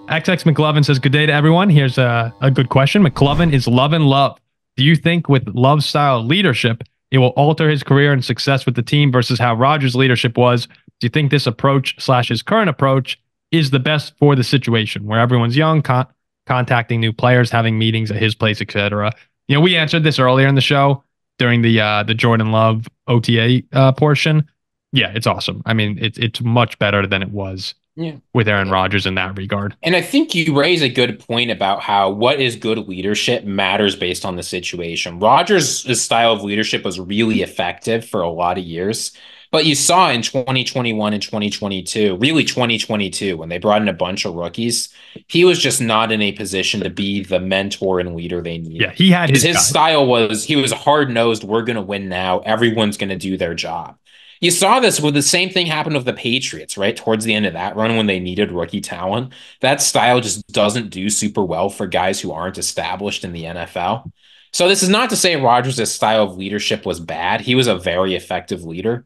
XX McLovin says, good day to everyone. Here's a good question. McLovin, is Love and love? Do you think with Love's style of leadership, it will alter his career and success with the team versus how Rodgers' leadership was? Do you think this approach / his current approach is the best for the situation where everyone's young, contacting new players, having meetings at his place, etc.? We answered this earlier in the show during the Jordan Love OTA portion. Yeah, it's awesome. I mean, it's much better than it was with Aaron Rodgers in that regard. And I think you raise a good point about how what is good leadership matters based on the situation. Rodgers' style of leadership was really effective for a lot of years. But you saw in 2021 and 2022, really 2022, when they brought in a bunch of rookies, he was just not in a position to be the mentor and leader they needed. Yeah, he had his style was, he was hard-nosed, we're going to win now, everyone's going to do their job. You saw this with the same thing happen with the Patriots, right? Towards the end of that run when they needed rookie talent. That style just doesn't do super well for guys who aren't established in the NFL. So this is not to say Rodgers' style of leadership was bad. He was a very effective leader.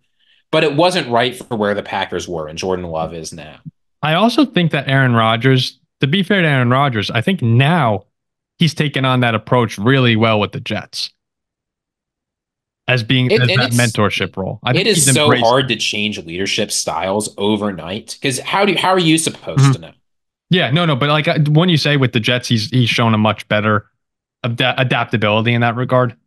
But it wasn't right for where the Packers were, and Jordan Love is now. I also think that Aaron Rodgers, to be fair to Aaron Rodgers, I think now he's taken on that approach really well with the Jets as being that mentorship role. It is so hard to change leadership styles overnight because how are you supposed to know? Yeah, no, but like when you say with the Jets, he's shown a much better adaptability in that regard.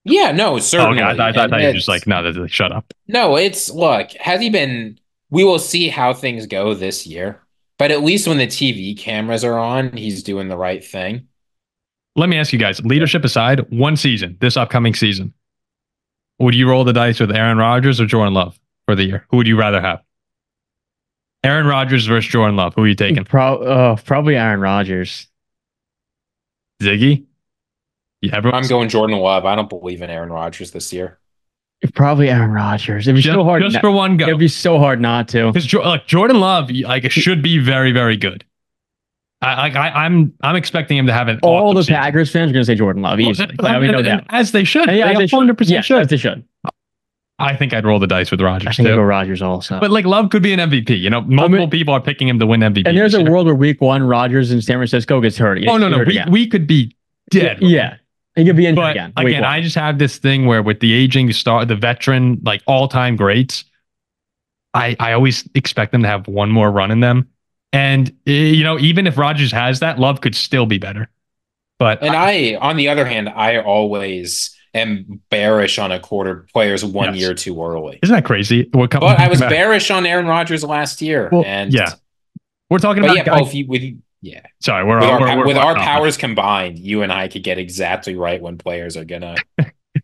Yeah, no, certainly. Oh, I thought you were just like, no, shut up. No, look, has he been, we will see how things go this year, but at least when the TV cameras are on, he's doing the right thing. Let me ask you guys, leadership aside, one season, this upcoming season, would you roll the dice with Aaron Rodgers or Jordan Love for the year? Who would you rather have? Aaron Rodgers versus Jordan Love. Who are you taking? Probably Aaron Rodgers. Ziggy? Yeah, I'm going Jordan Love. I don't believe in Aaron Rodgers this year. Probably Aaron Rodgers. It'd be so hard. Just for one go. It'd be so hard not to. Because Jordan Love, should be very, very good. I'm expecting him to have an. All the Packers fans are going to say Jordan Love easily. No doubt. As they should. Yeah, they 100% should. As they should. I think I'd roll the dice with Rodgers. I think I'd go Rodgers also. But Love could be an MVP. Multiple people are picking him to win MVP. And there's a world where week one Rodgers in San Francisco gets hurt. No. We could be dead. Yeah. He could be injured again. Again, I just have this thing where with the aging star, the veteran, all-time greats, I always expect them to have one more run in them. And, even if Rodgers has that, Love could still be better. But on the other hand, I always am bearish on players 1 year too early. Isn't that crazy? But I was bearish on Aaron Rodgers last year. Well, yeah. We're talking about yeah. Sorry, with our powers combined, you and I could get exactly right when players are gonna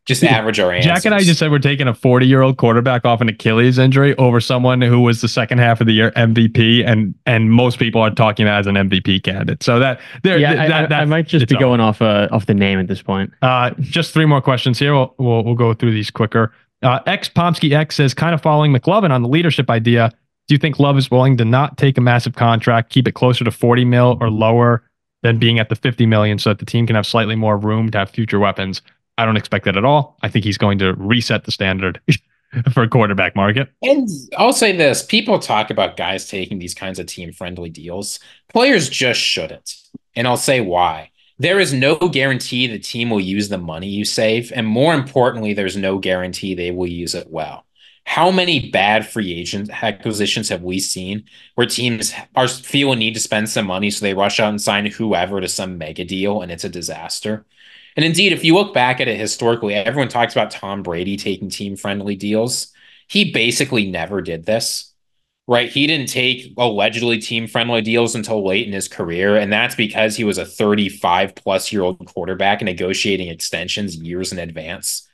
just average our answers. Jack and I just said we're taking a 40-year-old quarterback off an Achilles injury over someone who was the second half of the year MVP, and most people are talking as an MVP candidate. So I might just be going off the name at this point. Just three more questions here. We'll go through these quicker. X Pomsky X says, kind of following McLovin on the leadership idea. Do you think Love is willing to not take a massive contract, keep it closer to 40 mil or lower than being at the 50 million so that the team can have slightly more room to have future weapons? I don't expect that at all. I think he's going to reset the standard for a quarterback market. And I'll say this. People talk about guys taking these kinds of team-friendly deals. Players just shouldn't. And I'll say why. There is no guarantee the team will use the money you save. And more importantly, there's no guarantee they will use it well. How many bad free agent acquisitions have we seen where teams feel a need to spend some money so they rush out and sign whoever to some mega deal and it's a disaster? And indeed, if you look back at it historically, everyone talks about Tom Brady taking team-friendly deals. He basically never did this, right? He didn't take allegedly team-friendly deals until late in his career, and that's because he was a 35-plus-year-old quarterback negotiating extensions years in advance.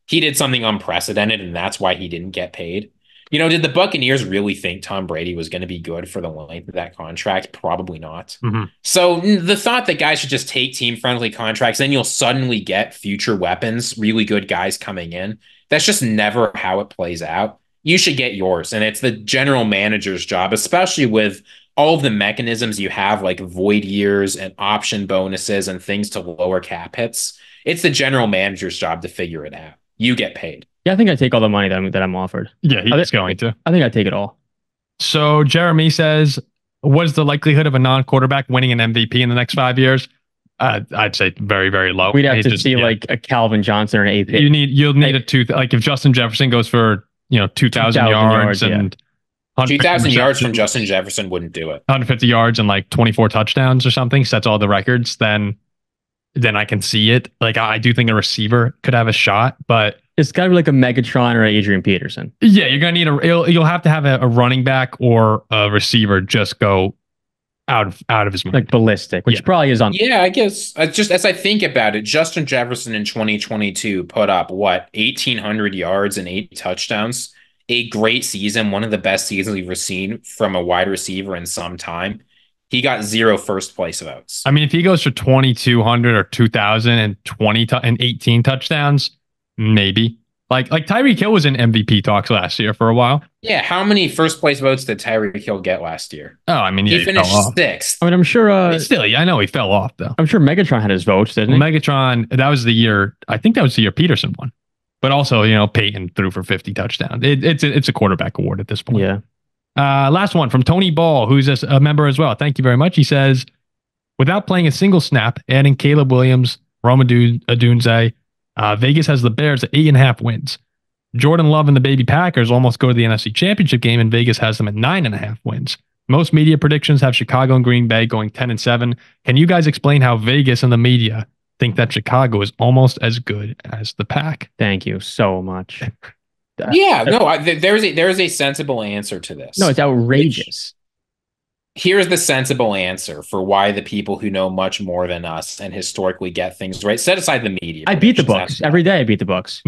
He did something unprecedented, and that's why he didn't get paid. Did the Buccaneers really think Tom Brady was going to be good for the length of that contract? Probably not. Mm-hmm. So the thought that guys should just take team-friendly contracts, then you'll suddenly get future weapons, really good guys coming in. That's just never how it plays out. You should get yours, and it's the general manager's job, especially with all of the mechanisms you have, like void years and option bonuses and things to lower cap hits. It's the general manager's job to figure it out. You get paid. Yeah, I think I take all the money that I'm offered. Yeah, he's going to. I think I take it all. So Jeremy says, what is the likelihood of a non-quarterback winning an MVP in the next 5 years? I'd say very, very low. We'd have to see like a Calvin Johnson or an AP. You'll need a two. Like if Justin Jefferson goes for 2,000 yards and 2,000 yards from Justin Jefferson wouldn't do it. 150 yards and like 24 touchdowns or something, sets all the records, then I can see it. Like I do think a receiver could have a shot, but it's got to be like a Megatron or Adrian Peterson. Yeah, you're gonna need you'll have to have a running back or a receiver just go out of his mind. Like ballistic, which probably is on. Yeah, I guess just as I think about it, Justin Jefferson in 2022 put up 1,800 yards and 8 touchdowns. A great season, one of the best seasons we've ever seen from a wide receiver in some time. He got 0 first place votes. I mean, if he goes for 2,200 or 2,000 and 18 touchdowns, maybe. Like Tyreek Hill was in MVP talks last year for a while. Yeah, how many first place votes did Tyreek Hill get last year? Oh, I mean, he finished 6th. I mean, I'm sure. Still, I know he fell off though. I'm sure Megatron had his votes, didn't he? Megatron, that was the year. I think that was the year Peterson won. But also, Peyton threw for 50 touchdowns. It's a quarterback award at this point. Yeah. Last one from Tony Ball, who's a member as well. Thank you very much. He says, without playing a single snap, adding Caleb Williams, Rome Odunze, Vegas has the Bears at 8.5 wins. Jordan Love and the baby Packers almost go to the NFC Championship game, and Vegas has them at 9.5 wins. Most media predictions have Chicago and Green Bay going 10-7. Can you guys explain how Vegas and the media think that Chicago is almost as good as the Pack? Thank you so much. There's a sensible answer to this. No, it's outrageous. Here's the sensible answer for why the people who know much more than us and historically get things right. Set aside the media. I beat the books every day. I beat the books.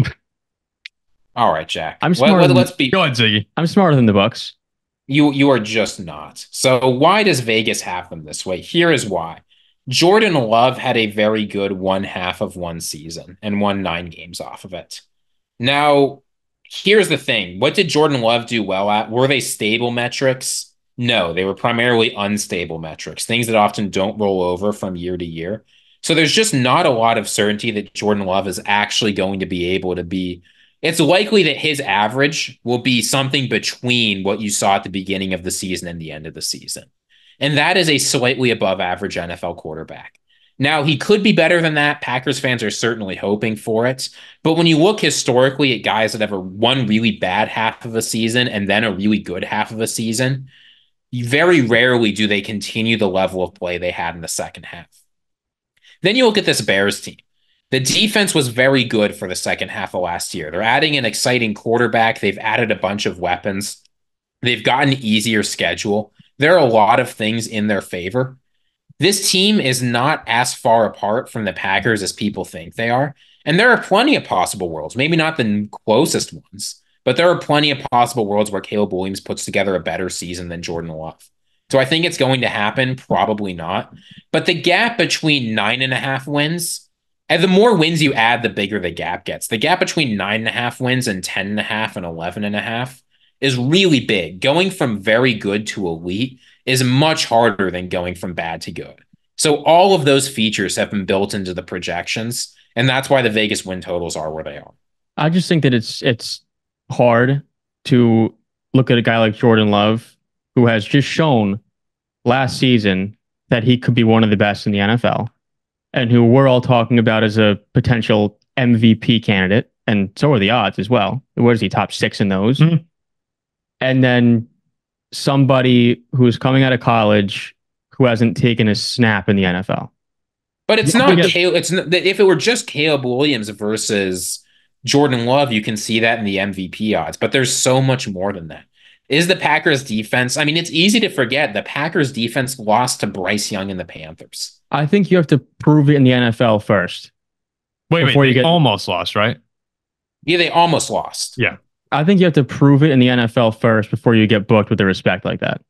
All right, Jack. I'm smarter. Go ahead, Ziggy. I'm smarter than the Bucks. You are just not. So why does Vegas have them this way? Here is why. Jordan Love had a very good 1/2 of one season and won 9 games off of it. Now, here's the thing. What did Jordan Love do well at? Were they stable metrics? No, they were primarily unstable metrics, things that often don't roll over from year to year. So there's just not a lot of certainty that Jordan Love is actually going to be able to be. It's likely that his average will be something between what you saw at the beginning of the season and the end of the season. And that is a slightly above average NFL quarterback. Now, he could be better than that. Packers fans are certainly hoping for it. But when you look historically at guys that have one really bad half of a season and then a really good half of a season, very rarely do they continue the level of play they had in the second half. Then you look at this Bears team. The defense was very good for the second half of last year. They're adding an exciting quarterback. They've added a bunch of weapons. They've got an easier schedule. There are a lot of things in their favor. This team is not as far apart from the Packers as people think they are. And there are plenty of possible worlds, maybe not the closest ones, but there are plenty of possible worlds where Caleb Williams puts together a better season than Jordan Love. Do I think it's going to happen? Probably not. But the gap between 9.5 wins, and the more wins you add, the bigger the gap gets. The gap between 9.5 wins and 10.5 and 11.5 is really big. Going from very good to elite is much harder than going from bad to good. So all of those features have been built into the projections, and that's why the Vegas win totals are where they are. I just think that it's hard to look at a guy like Jordan Love, who has just shown last season that he could be one of the best in the NFL, and who we're all talking about as a potential MVP candidate, and so are the odds as well. Where is he, top 6 in those? Mm-hmm. And then somebody who's coming out of college who hasn't taken a snap in the NFL. But it's not Caleb. It's not, if it were just Caleb Williams versus Jordan Love, you can see that in the MVP odds. But there's so much more than that. Is the Packers defense? I mean, it's easy to forget the Packers defense lost to Bryce Young and the Panthers. I think you have to prove it in the NFL first. Wait, they almost lost, right? Yeah, they almost lost. Yeah. I think you have to prove it in the NFL first before you get booked with the respect like that.